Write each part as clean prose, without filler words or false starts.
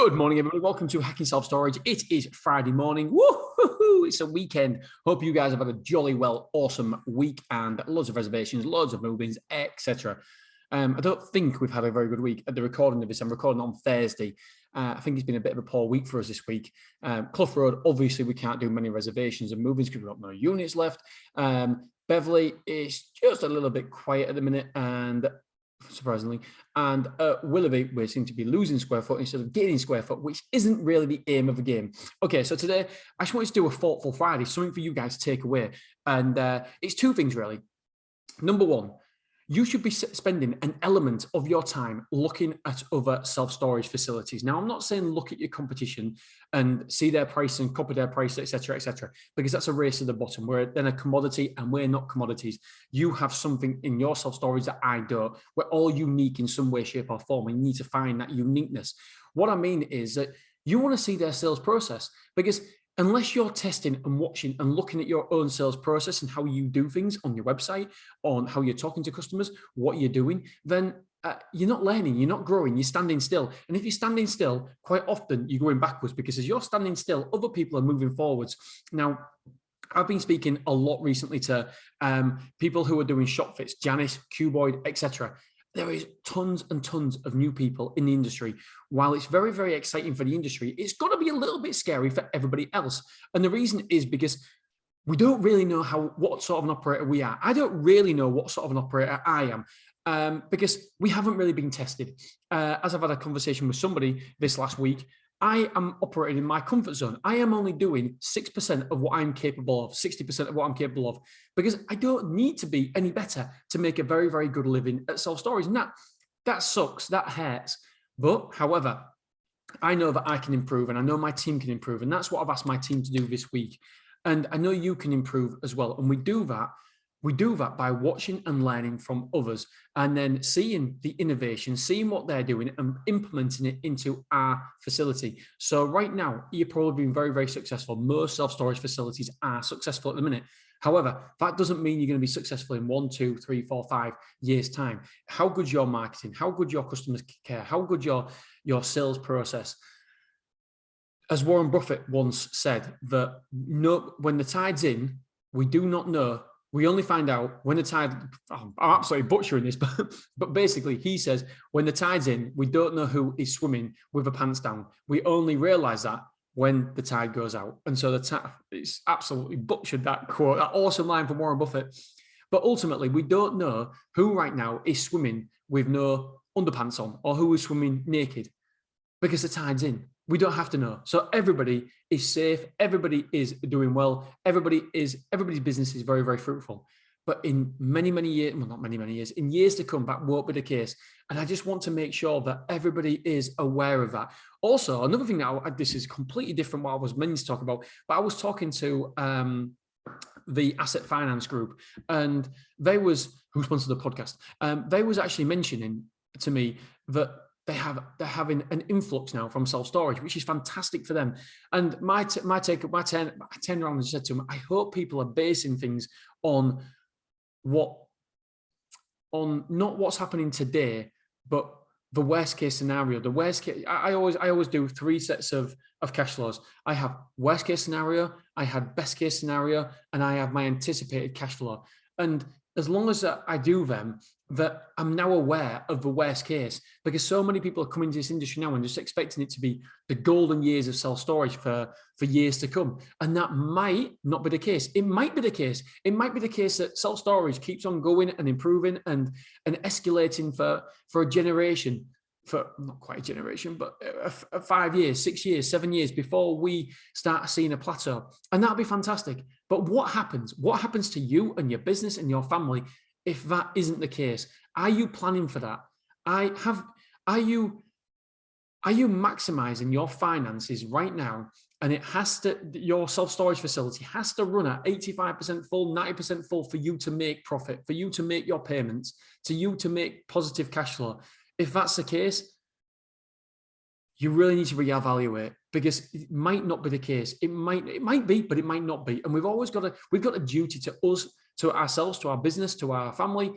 Good morning, everybody. Welcome to Hacking Self-Storage. It is Friday morning. Woo-hoo-hoo. It's a weekend. Hope you guys have had a jolly well, awesome week and loads of reservations, loads of move-ins, etc. I don't think we've had a very good week at the recording of this. I'm recording on Thursday. I think it's been a bit of a poor week for us this week. Clough Road, obviously, we can't do many reservations and move-ins because we've got no units left. Beverley is just a little bit quiet at the minute, and surprisingly, and Willoughby, we seem to be losing square foot instead of gaining square foot, which isn't really the aim of the game. Okay, so today I just wanted to do a thoughtful Friday, something for you guys to take away, and it's two things really. Number one, you should be spending an element of your time looking at other self-storage facilities. Now, I'm not saying look at your competition and see their price and copy their price, etc., because that's a race to the bottom. We're then a commodity and we're not commodities. You have something in your self-storage that I don't. We're all unique in some way, shape, or form. We need to find that uniqueness. What I mean is that you want to see their sales process, because unless you're testing and watching and looking at your own sales process and how you do things on your website, on how you're talking to customers, what you're doing, then you're not learning, you're not growing, you're standing still. And if you're standing still, quite often you're going backwards, because as you're standing still, other people are moving forwards. Now, I've been speaking a lot recently to people who are doing shop fits, Janice, Cuboid, etc. There is tons and tons of new people in the industry. While it's very, very exciting for the industry, it's got to be a little bit scary for everybody else. And the reason is because we don't really know what sort of an operator we are. I don't really know what sort of an operator I am, because we haven't really been tested. As I've had a conversation with somebody this last week, I am operating in my comfort zone. I am only doing 6% of what I'm capable of, 60% of what I'm capable of, because I don't need to be any better to make a very, very good living at self-storage. And that sucks, that hurts. But however, I know that I can improve, and I know my team can improve. And that's what I've asked my team to do this week. And I know you can improve as well. And we do that by watching and learning from others, and then seeing the innovation, seeing what they're doing and implementing it into our facility. So right now, you're probably being very, very successful. Most self-storage facilities are successful at the minute. However, that doesn't mean you're going to be successful in 1, 2, 3, 4, 5 years' time. How good your marketing, how good your customers care, how good your sales process. As Warren Buffett once said, that when the tide's in, we do not know. We only find out when the tide, I'm absolutely butchering this, but basically he says, when the tide's in, we don't know who is swimming with the pants down. We only realize that when the tide goes out. And so it's absolutely butchered, that quote, that awesome line from Warren Buffett. But ultimately, we don't know who right now is swimming with no underpants on, or who is swimming naked, because the tide's in. We don't have to know. So everybody is safe. Everybody is doing well. Everybody's business is very, very fruitful. But in many, many years, well, not many, many years, in years to come, that won't be the case. And I just want to make sure that everybody is aware of that. Also, another thing this is completely different what I was meant to talk about, but I was talking to the Asset Finance Group, and who sponsored the podcast, they was actually mentioning to me that they're having an influx now from self-storage, which is fantastic for them. And I turned around and said to them, I hope people are basing things on not what's happening today, but the worst case scenario. The worst case, I always do 3 sets of cash flows. I have worst case scenario, I had best case scenario, and I have my anticipated cash flow. And as long as I do them, that I'm now aware of the worst case, because so many people are coming to this industry now and just expecting it to be the golden years of self-storage for years to come. And that might not be the case. It might be the case. It might be the case that self-storage keeps on going and improving and escalating for a generation, for not quite a generation, but 5 years, 6 years, 7 years before we start seeing a plateau. And that'll be fantastic. But what happens? What happens to you and your business and your family if that isn't the case? Are you planning for that? Are you maximizing your finances right now? And your self-storage facility has to run at 85% full, 90% full for you to make profit, for you to make your payments, to you to make positive cash flow. If that's the case, you really need to reevaluate, because it might not be the case. It might be, but it might not be. And we've got a duty to us, to ourselves, to our business, to our family,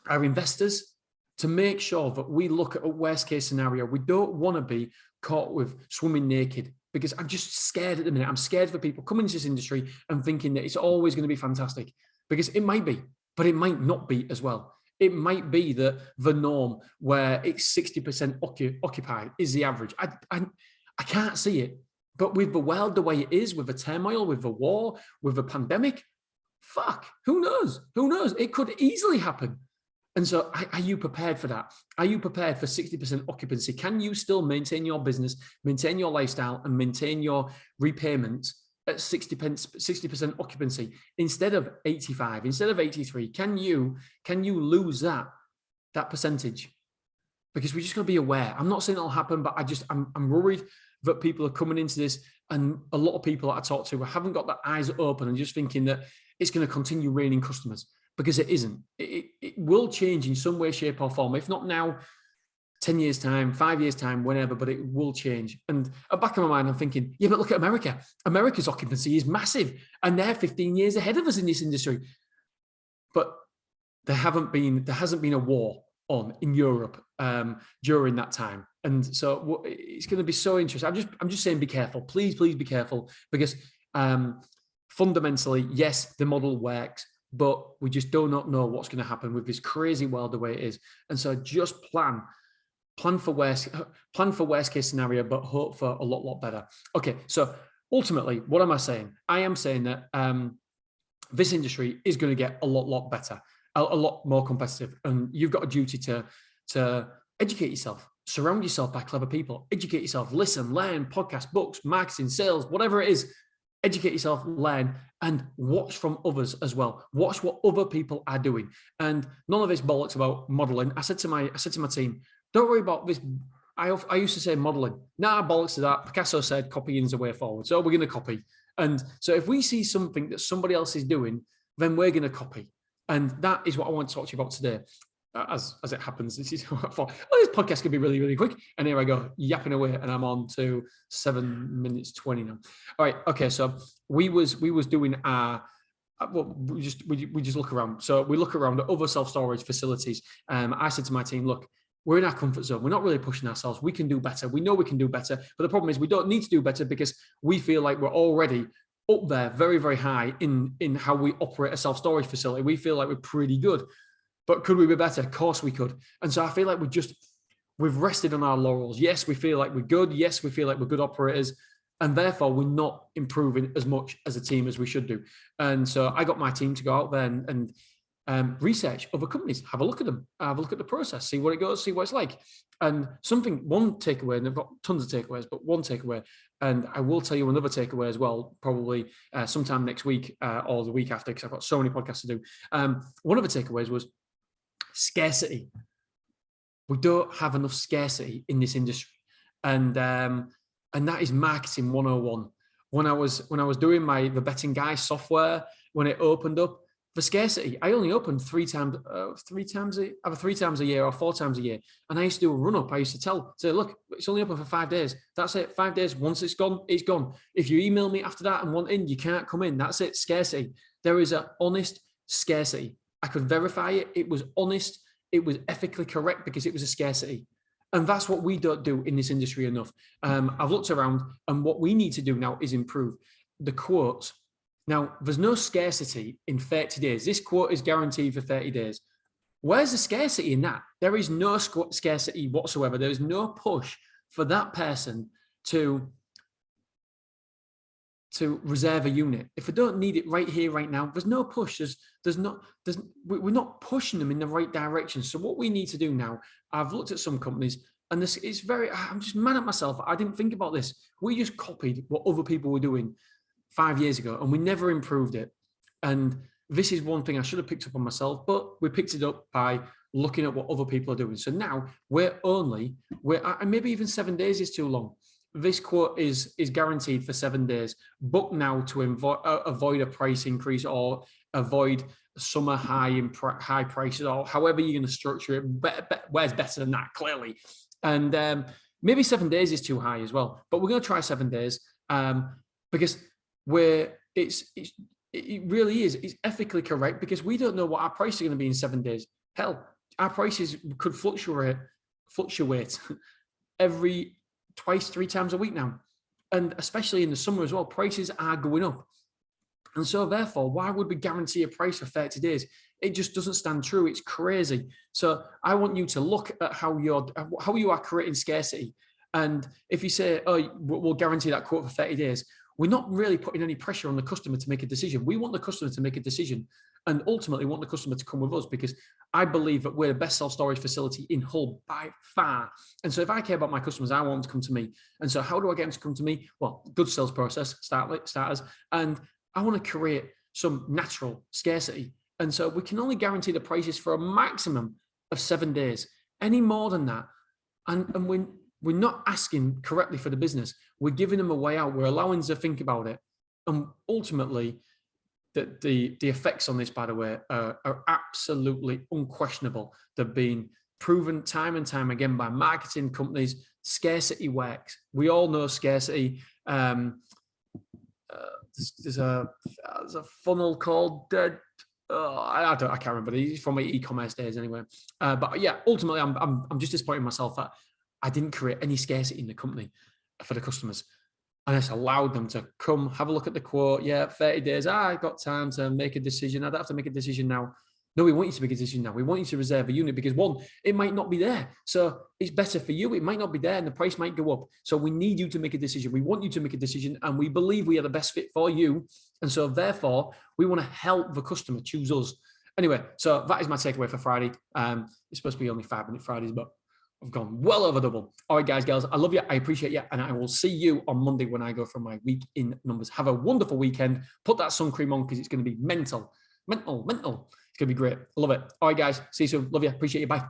our investors, to make sure that we look at a worst case scenario. We don't want to be caught with swimming naked, because I'm just scared at the minute. I'm scared for people coming into this industry and thinking that it's always going to be fantastic, because it might be, but it might not be as well. It might be that the norm where it's 60% occupied is the average. I can't see it. But with the world the way it is, with the turmoil, with the war, with the pandemic, fuck, who knows? Who knows? It could easily happen. And so are you prepared for that? Are you prepared for 60% occupancy? Can you still maintain your business, maintain your lifestyle, and maintain your repayments at 60% occupancy instead of 85, instead of 83? Can you lose that percentage? Because we're just going to be aware. I'm not saying it'll happen, but I'm worried that people are coming into this, and a lot of people that I talk to haven't got their eyes open and just thinking that it's going to continue raining customers, because it isn't. It will change in some way, shape or form. If not now, 10 years time, 5 years time, whenever, but it will change. And at the back of my mind, I'm thinking, yeah, but look at America. America's occupancy is massive, and they're 15 years ahead of us in this industry. But there hasn't been a war on in Europe during that time. And so it's going to be so interesting. I'm just saying, be careful. Please be careful, because fundamentally, yes, the model works, but we just do not know what's going to happen with this crazy world the way it is. And so just plan for worst case scenario, but hope for a lot better. Okay, so ultimately, what am I saying? I am saying that this industry is going to get a lot better, a lot more competitive, and you've got a duty to educate yourself, surround yourself by clever people, educate yourself, listen, learn, podcasts, books, marketing, sales, whatever it is. Educate yourself, learn, and watch from others as well. Watch what other people are doing. And none of this bollocks about modeling. I said to my team, don't worry about this. I used to say modeling. Nah, bollocks to that. Picasso said copying is the way forward. So we're going to copy. And so if we see something that somebody else is doing, then we're going to copy. And that is what I want to talk to you about today. As it happens, this is what I thought, this podcast can be really quick. And here I go, yapping away, and I'm on to 7 minutes 20 now. All right, okay. So we was doing our, we just look around. So we look around at other self-storage facilities. I said to my team, look, we're in our comfort zone. We're not really pushing ourselves. We can do better. We know we can do better. But the problem is we don't need to do better, because we feel like we're already up there very high in how we operate a self-storage facility. We feel like we're pretty good. But could we be better? Of course we could. And so I feel like we've rested on our laurels. Yes, we feel like we're good. Yes, we feel like we're good operators. And therefore, we're not improving as much as a team as we should do. And so I got my team to go out there and research other companies, have a look at them, have a look at the process, see what it goes, see what it's like. And one takeaway, and I've got tons of takeaways, but one takeaway, and I will tell you another takeaway as well, probably sometime next week or the week after, because I've got so many podcasts to do. One of the takeaways was scarcity. We don't have enough scarcity in this industry, and that is marketing 101. When I was doing the Betting Guy software, when it opened up, the scarcity, I only opened three times a year or 4 times a year, and I used to do a run up. I used to say, look, it's only open for 5 days. That's it, 5 days. Once it's gone, it's gone. If you email me after that and want in, you can't come in. That's it. Scarcity. There is an honest scarcity. I could verify it. It was honest. It was ethically correct, because it was a scarcity. And that's what we don't do in this industry enough. I've looked around, and what we need to do now is improve the quotes. Now, there's no scarcity in 30 days. This quote is guaranteed for 30 days. Where's the scarcity in that? There is no scarcity whatsoever. There is no push for that person to reserve a unit. If they don't need it right here, right now, there's no push. We're not pushing them in the right direction. So what we need to do now, I've looked at some companies, and I'm just mad at myself. I didn't think about this. We just copied what other people were doing 5 years ago, and we never improved it. And this is one thing I should have picked up on myself, but we picked it up by looking at what other people are doing. So now maybe even 7 days is too long. This quote is guaranteed for 7 days. Book now to avoid a price increase, or avoid summer high prices, or however you're going to structure it. Where's better than that, clearly. And maybe 7 days is too high as well. But we're going to try 7 days, because it really is. It's ethically correct, because we don't know what our price is going to be in 7 days. Hell, our prices could fluctuate every twice, 3 times a week now. And especially in the summer as well, prices are going up. And so therefore, why would we guarantee a price for 30 days? It just doesn't stand true. It's crazy. So I want you to look at how you are creating scarcity. And if you say, oh, we'll guarantee that quote for 30 days, we're not really putting any pressure on the customer to make a decision. We want the customer to make a decision and ultimately want the customer to come with us, because I believe that we're the best self-storage facility in Hull by far. And so if I care about my customers, I want them to come to me. And so how do I get them to come to me? Well, good sales process, starters. And I want to create some natural scarcity. And so we can only guarantee the prices for a maximum of 7 days. Any more than that, and we're not asking correctly for the business. We're giving them a way out. We're allowing them to think about it. And ultimately, the effects on this, by the way, are absolutely unquestionable. They've been proven time and time again by marketing companies. Scarcity works. We all know scarcity. There's a funnel called I can't remember. It's from my e-commerce days anyway. But yeah, ultimately, I'm just disappointed in myself that I didn't create any scarcity in the company for the customers. And I just allowed them to come, have a look at the quote. Yeah, 30 days. I've got time to make a decision. I don't have to make a decision now. No, we want you to make a decision now. We want you to reserve a unit because, one, it might not be there. So it's better for you. It might not be there and the price might go up. So we need you to make a decision. We want you to make a decision and we believe we are the best fit for you. And so therefore, we want to help the customer choose us. Anyway, so that is my takeaway for Friday. It's supposed to be only 5-minute Fridays, but I've gone well over double. All right, guys, girls, I love you. I appreciate you. And I will see you on Monday when I go for my week in numbers. Have a wonderful weekend. Put that sun cream on because it's going to be mental. It's going to be great. I love it. All right, guys. See you soon. Love you. Appreciate you. Bye.